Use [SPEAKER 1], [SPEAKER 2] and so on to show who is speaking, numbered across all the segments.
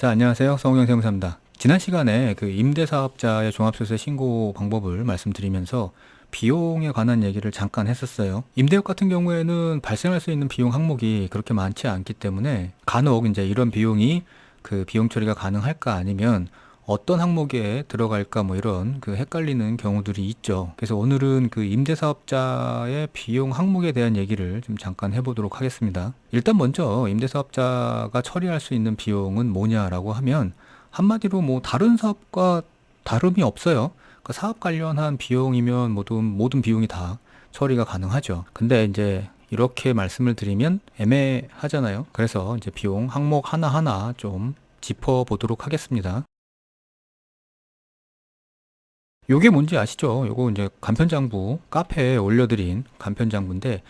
[SPEAKER 1] 자, 안녕하세요. 성우경 세무사입니다. 지난 시간에 그 임대사업자의 종합소득세 신고 방법을 말씀드리면서 비용에 관한 얘기를 잠깐 했었어요. 임대업 같은 경우에는 발생할 수 있는 비용 항목이 그렇게 많지 않기 때문에 간혹 이제 이런 비용이 그 비용 처리가 가능할까 아니면 어떤 항목에 들어갈까 뭐 이런 그 헷갈리는 경우들이 있죠. 그래서 오늘은 그 임대사업자의 비용 항목에 대한 얘기를 좀 잠깐 해보도록 하겠습니다. 일단 먼저 임대사업자가 처리할 수 있는 비용은 뭐냐라고 하면 한마디로 뭐 다른 사업과 다름이 없어요. 그 사업 관련한 비용이면 모든 비용이 다 처리가 가능하죠. 근데 이제 이렇게 말씀을 드리면 애매하잖아요. 그래서 이제 비용 항목 하나하나 좀 짚어보도록 하겠습니다. 요게 뭔지 아시죠? 요거 이제 간편장부 카페에 올려드린 간편장부인데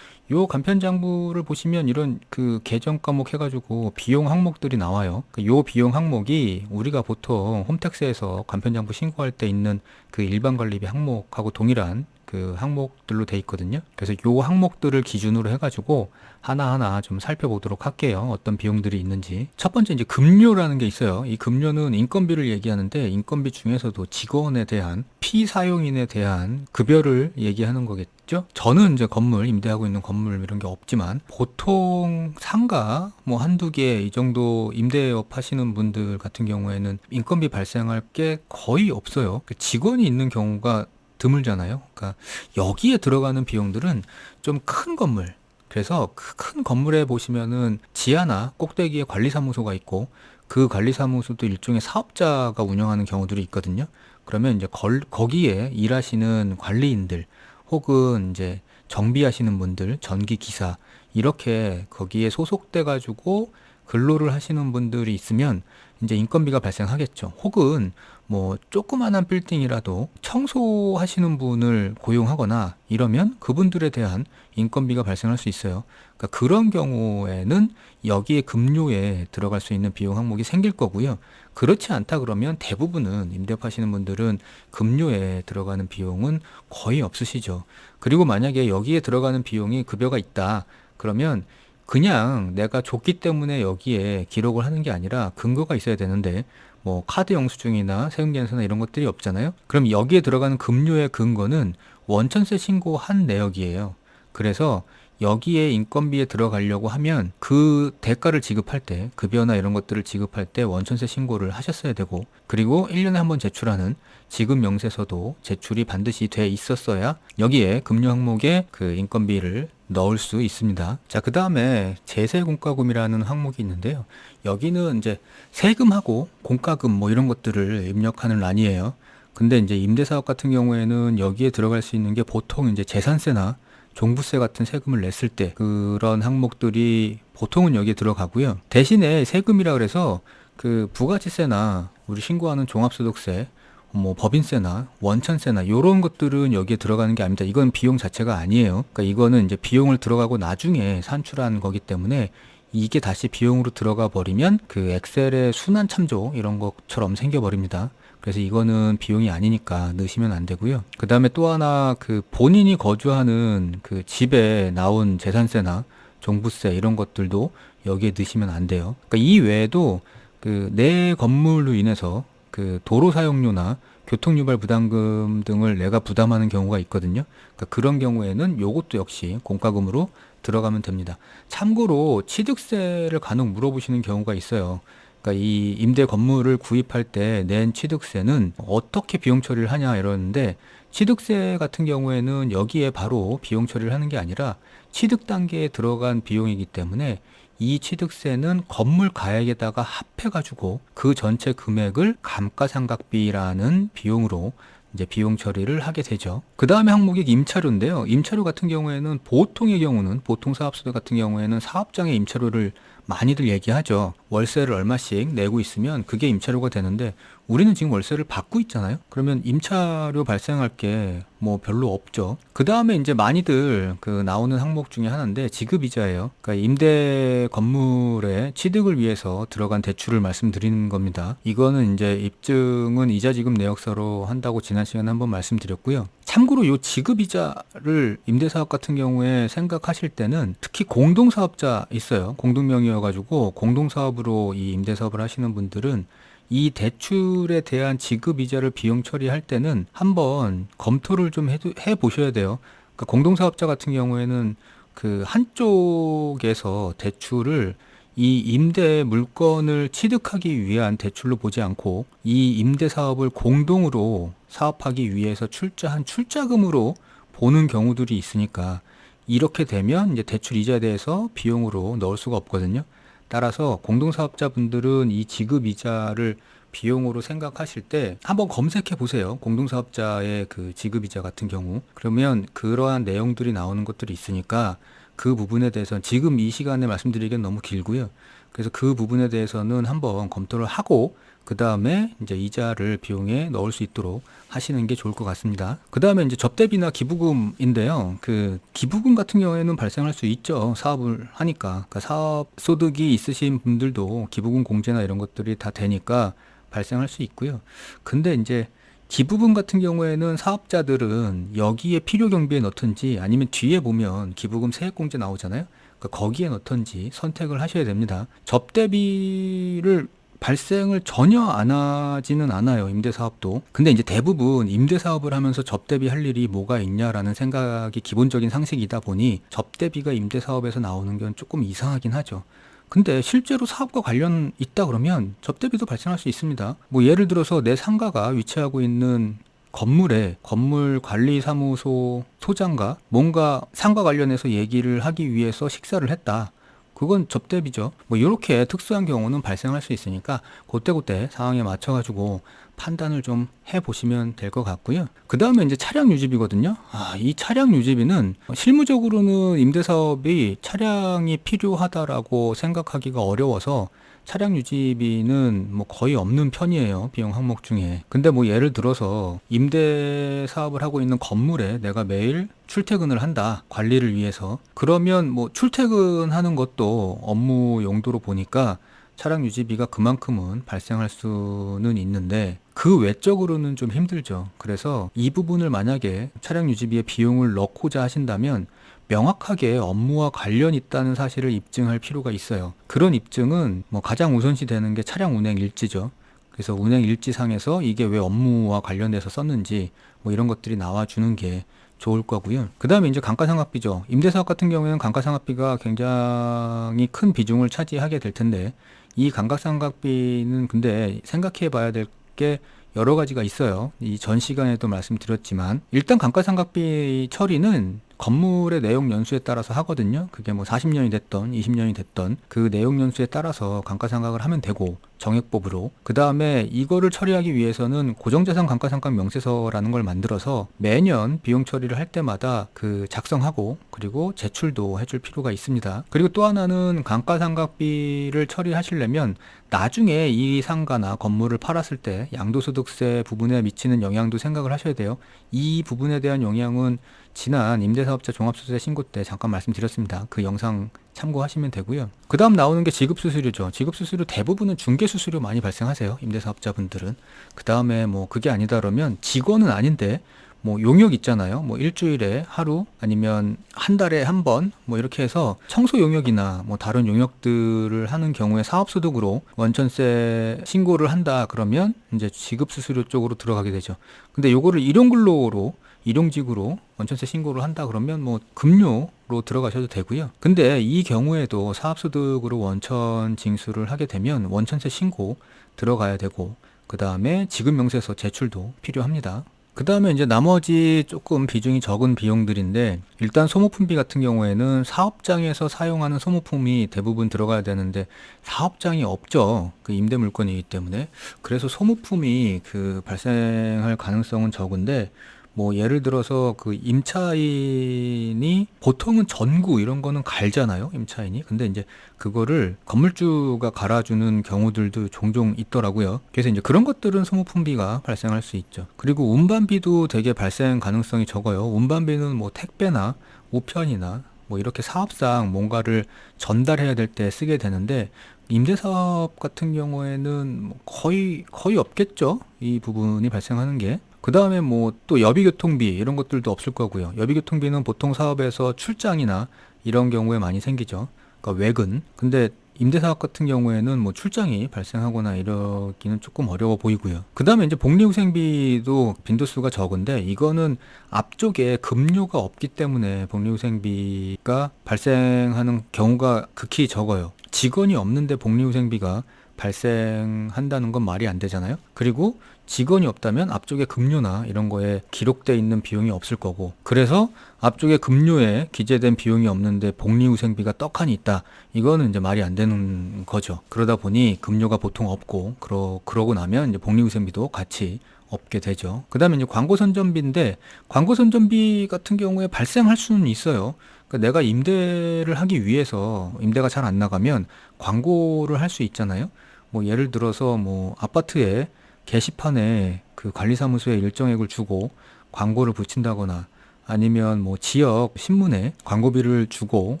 [SPEAKER 1] 요 간편장부를 보시면 이런 그 계정 과목 해가지고 비용 항목들이 나와요. 요 비용 항목이 우리가 보통 홈택스에서 간편장부 신고할 때 있는 그 일반 관리비 항목하고 동일한 그 항목들로 돼 있거든요. 그래서 요 항목들을 기준으로 해가지고 하나하나 좀 살펴보도록 할게요. 어떤 비용들이 있는지. 첫 번째 이제 급료라는 게 있어요. 이 급료는 인건비를 얘기하는데 인건비 중에서도 직원에 대한 피사용인에 대한 급여를 얘기하는 거겠죠. 저는 이제 건물 임대하고 있는 건물 이런 게 없지만 보통 상가 뭐 한두 개 이 정도 임대업 하시는 분들 같은 경우에는 인건비 발생할 게 거의 없어요. 직원이 있는 경우가 드물잖아요. 그러니까 여기에 들어가는 비용들은 좀 큰 건물, 그래서 그 큰 건물에 보시면은 지하나 꼭대기에 관리사무소가 있고 그 관리사무소도 일종의 사업자가 운영하는 경우들이 있거든요. 그러면 이제 거기에 일하시는 관리인들 혹은 이제 정비하시는 분들, 전기기사 이렇게 거기에 소속돼 가지고 근로를 하시는 분들이 있으면 이제 인건비가 발생하겠죠. 혹은 뭐 조그만한 빌딩이라도 청소하시는 분을 고용하거나 이러면 그분들에 대한 인건비가 발생할 수 있어요. 그러니까 그런 경우에는 여기에 급료에 들어갈 수 있는 비용 항목이 생길 거고요. 그렇지 않다 그러면 대부분은 임대업하시는 분들은 급료에 들어가는 비용은 거의 없으시죠. 그리고 만약에 여기에 들어가는 비용이 급여가 있다 그러면 그냥 내가 줬기 때문에 여기에 기록을 하는 게 아니라 근거가 있어야 되는데 뭐 카드 영수증이나 세금계산서나 이런 것들이 없잖아요. 그럼 여기에 들어가는 급료의 근거는 원천세 신고한 내역이에요. 그래서 여기에 인건비에 들어가려고 하면 그 대가를 지급할 때 급여나 이런 것들을 지급할 때 원천세 신고를 하셨어야 되고 그리고 1년에 한 번 제출하는 지급 명세서도 제출이 반드시 돼 있었어야 여기에 급료 항목에 그 인건비를 넣을 수 있습니다. 자, 그 다음에 제세공과금이라는 항목이 있는데요. 여기는 이제 세금하고 공과금 뭐 이런 것들을 입력하는 란이에요. 근데 이제 임대사업 같은 경우에는 여기에 들어갈 수 있는 게 보통 이제 재산세나 종부세 같은 세금을 냈을 때 그런 항목들이 보통은 여기에 들어가고요. 대신에 세금이라 그래서 그 부가치세나 우리 신고하는 종합소득세 뭐 법인세나 원천세나 요런 것들은 여기에 들어가는 게 아닙니다. 이건 비용 자체가 아니에요. 그러니까 이거는 이제 비용을 들어가고 나중에 산출한 거기 때문에 이게 다시 비용으로 들어가 버리면 그 엑셀의 순환 참조 이런 것처럼 생겨 버립니다. 그래서 이거는 비용이 아니니까 넣으시면 안 되고요. 그 다음에 또 하나 그 본인이 거주하는 그 집에 나온 재산세나 종부세 이런 것들도 여기에 넣으시면 안 돼요. 그러니까 이 외에도 그 내 건물로 인해서 그 도로 사용료나 교통유발 부담금 등을 내가 부담하는 경우가 있거든요. 그러니까 그런 경우에는 요것도 역시 공과금으로 들어가면 됩니다. 참고로 취득세를 간혹 물어보시는 경우가 있어요. 그러니까 이 임대 건물을 구입할 때 낸 취득세는 어떻게 비용 처리를 하냐 이러는데 취득세 같은 경우에는 여기에 바로 비용 처리를 하는 게 아니라 취득 단계에 들어간 비용이기 때문에 이 취득세는 건물 가액에다가 합해가지고 그 전체 금액을 감가상각비라는 비용으로 이제 비용 처리를 하게 되죠. 그 다음에 항목이 임차료인데요. 임차료 같은 경우에는 보통 사업소들 같은 경우에는 사업장의 임차료를 많이들 얘기하죠. 월세를 얼마씩 내고 있으면 그게 임차료가 되는데 우리는 지금 월세를 받고 있잖아요. 그러면 임차료 발생할 게 뭐 별로 없죠. 그 다음에 이제 많이들 그 나오는 항목 중에 하나인데 지급이자예요. 그러니까 임대 건물의 취득을 위해서 들어간 대출을 말씀드리는 겁니다. 이거는 이제 입증은 이자 지급 내역서로 한다고 지난 시간에 한번 말씀드렸고요. 참고로 요 지급이자를 임대사업 같은 경우에 생각하실 때는 특히 공동사업자 있어요. 공동명의여가지고 공동사업으로 이 임대사업을 하시는 분들은 이 대출에 대한 지급이자를 비용 처리할 때는 한번 검토를 좀 해보셔야 돼요. 그러니까 공동사업자 같은 경우에는 그 한쪽에서 대출을 이 임대 물건을 취득하기 위한 대출로 보지 않고 이 임대 사업을 공동으로 사업하기 위해서 출자한 출자금으로 보는 경우들이 있으니까 이렇게 되면 이제 대출 이자에 대해서 비용으로 넣을 수가 없거든요. 따라서 공동사업자분들은 이 지급 이자를 비용으로 생각하실 때 한번 검색해 보세요. 공동사업자의 그 지급 이자 같은 경우. 그러면 그러한 내용들이 나오는 것들이 있으니까 그 부분에 대해서는 지금 이 시간에 말씀드리기엔 너무 길고요. 그래서 그 부분에 대해서는 한번 검토를 하고 그 다음에 이제 이자를 비용에 넣을 수 있도록 하시는 게 좋을 것 같습니다. 그 다음에 이제 접대비나 기부금인데요. 그 기부금 같은 경우에는 발생할 수 있죠. 사업을 하니까. 그러니까 사업 소득이 있으신 분들도 기부금 공제나 이런 것들이 다 되니까 발생할 수 있고요. 근데 이제 기부금 같은 경우에는 사업자들은 여기에 필요 경비에 넣든지 아니면 뒤에 보면 기부금 세액공제 나오잖아요. 그러니까 거기에 넣든지 선택을 하셔야 됩니다. 접대비를 발생을 전혀 안 하지는 않아요. 임대사업도. 근데 이제 대부분 임대사업을 하면서 접대비 할 일이 뭐가 있냐라는 생각이 기본적인 상식이다 보니 접대비가 임대사업에서 나오는 건 조금 이상하긴 하죠. 근데 실제로 사업과 관련 있다 그러면 접대비도 발생할 수 있습니다. 뭐 예를 들어서 내 상가가 위치하고 있는 건물에 건물관리사무소 소장과 뭔가 상가 관련해서 얘기를 하기 위해서 식사를 했다. 그건 접대비죠. 뭐 이렇게 특수한 경우는 발생할 수 있으니까 그때그때 상황에 맞춰가지고 판단을 좀 해보시면 될 것 같고요. 그 다음에 이제 차량 유지비거든요. 이 차량 유지비는 실무적으로는 임대사업이 차량이 필요하다라고 생각하기가 어려워서 차량 유지비는 뭐 거의 없는 편이에요. 비용 항목 중에. 근데 뭐 예를 들어서 임대 사업을 하고 있는 건물에 내가 매일 출퇴근을 한다. 관리를 위해서. 그러면 뭐 출퇴근하는 것도 업무 용도로 보니까 차량 유지비가 그만큼은 발생할 수는 있는데 그 외적으로는 좀 힘들죠. 그래서 이 부분을 만약에 차량 유지비에 비용을 넣고자 하신다면 명확하게 업무와 관련 있다는 사실을 입증할 필요가 있어요. 그런 입증은 뭐 가장 우선시 되는 게 차량 운행 일지죠. 그래서 운행 일지상에서 이게 왜 업무와 관련돼서 썼는지 뭐 이런 것들이 나와주는 게 좋을 거고요. 그 다음에 이제 감가상각비죠. 임대사업 같은 경우에는 감가상각비가 굉장히 큰 비중을 차지하게 될 텐데 이 감가상각비는 근데 생각해 봐야 될 게 여러 가지가 있어요. 이 전 시간에도 말씀드렸지만 일단 감가상각비 처리는 건물의 내용 연수에 따라서 하거든요. 그게 뭐 40년이 됐던 20년이 됐던 그 내용 연수에 따라서 감가상각을 하면 되고 정액법으로 그 다음에 이거를 처리하기 위해서는 고정자산 감가상각 명세서라는 걸 만들어서 매년 비용 처리를 할 때마다 그 작성하고 그리고 제출도 해줄 필요가 있습니다. 그리고 또 하나는 감가상각비를 처리하시려면 나중에 이 상가나 건물을 팔았을 때 양도소득세 부분에 미치는 영향도 생각을 하셔야 돼요. 이 부분에 대한 영향은 지난 임대사업자 종합소득세 신고 때 잠깐 말씀드렸습니다. 그 영상 참고하시면 되고요. 그 다음 나오는 게 지급수수료죠. 지급수수료 대부분은 중개수수료 많이 발생하세요. 임대사업자분들은. 그 다음에 뭐 그게 아니다 그러면 직원은 아닌데 뭐 용역 있잖아요. 뭐 일주일에 하루 아니면 한 달에 한 번 뭐 이렇게 해서 청소 용역이나 뭐 다른 용역들을 하는 경우에 사업소득으로 원천세 신고를 한다 그러면 이제 지급수수료 쪽으로 들어가게 되죠. 근데 요거를 일용근로로 일용직으로 원천세 신고를 한다 그러면 뭐 급료로 들어가셔도 되고요. 근데 이 경우에도 사업소득으로 원천 징수를 하게 되면 원천세 신고 들어가야 되고 그 다음에 지급명세서 제출도 필요합니다. 그 다음에 이제 나머지 조금 비중이 적은 비용들인데 일단 소모품비 같은 경우에는 사업장에서 사용하는 소모품이 대부분 들어가야 되는데 사업장이 없죠. 그 임대 물건이기 때문에. 그래서 소모품이 그 발생할 가능성은 적은데 뭐 예를 들어서 그 임차인이 보통은 전구 이런 거는 갈잖아요. 임차인이. 근데 이제 그거를 건물주가 갈아주는 경우들도 종종 있더라고요. 그래서 이제 그런 것들은 소모품비가 발생할 수 있죠. 그리고 운반비도 되게 발생 가능성이 적어요. 운반비는 뭐 택배나 우편이나 뭐 이렇게 사업상 뭔가를 전달해야 될 때 쓰게 되는데 임대사업 같은 경우에는 뭐 거의 없겠죠. 이 부분이 발생하는 게. 그 다음에 뭐 또 여비교통비 이런 것들도 없을 거고요. 여비교통비는 보통 사업에서 출장이나 이런 경우에 많이 생기죠. 그러니까 외근. 근데 임대사업 같은 경우에는 뭐 출장이 발생하거나 이러기는 조금 어려워 보이고요. 그 다음에 이제 복리후생비도 빈도수가 적은데 이거는 앞쪽에 급료가 없기 때문에 복리후생비가 발생하는 경우가 극히 적어요. 직원이 없는데 복리후생비가 발생한다는 건 말이 안 되잖아요. 그리고 직원이 없다면 앞쪽에 급료나 이런 거에 기록돼 있는 비용이 없을 거고, 그래서 앞쪽에 급료에 기재된 비용이 없는데 복리후생비가 떡하니 있다. 이거는 이제 말이 안 되는 거죠. 그러다 보니 급료가 보통 없고, 그러고 나면 이제 복리후생비도 같이 없게 되죠. 그 다음에 이제 광고선전비인데, 광고선전비 같은 경우에 발생할 수는 있어요. 그러니까 내가 임대를 하기 위해서 임대가 잘 안 나가면 광고를 할 수 있잖아요. 뭐 예를 들어서 뭐 아파트에 게시판에 그 관리사무소에 일정액을 주고 광고를 붙인다거나, 아니면 뭐 지역 신문에 광고비를 주고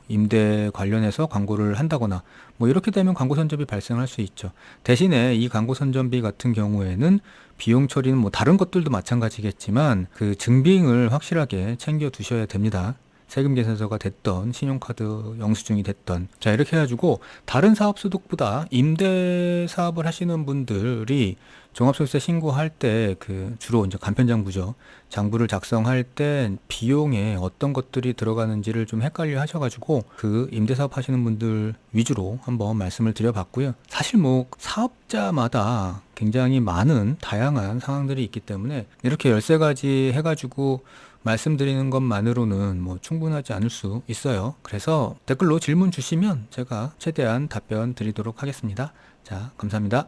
[SPEAKER 1] 임대 관련해서 광고를 한다거나, 뭐 이렇게 되면 광고 선점이 발생할 수 있죠. 대신에 이 광고 선점비 같은 경우에는 비용 처리는 뭐 다른 것들도 마찬가지겠지만 그 증빙을 확실하게 챙겨 두셔야 됩니다. 세금계산서가 됐던 신용카드 영수증이 됐던, 자 이렇게 해가지고 다른 사업소득보다 임대 사업을 하시는 분들이 종합소득세 신고할 때 그 주로 이제 간편장부죠. 장부를 작성할 때 비용에 어떤 것들이 들어가는지를 좀 헷갈려 하셔가지고 그 임대사업 하시는 분들 위주로 한번 말씀을 드려봤고요. 사실 뭐 사업자마다 굉장히 많은 다양한 상황들이 있기 때문에 이렇게 13가지 해가지고 말씀드리는 것만으로는 뭐 충분하지 않을 수 있어요. 그래서 댓글로 질문 주시면 제가 최대한 답변 드리도록 하겠습니다. 자, 감사합니다.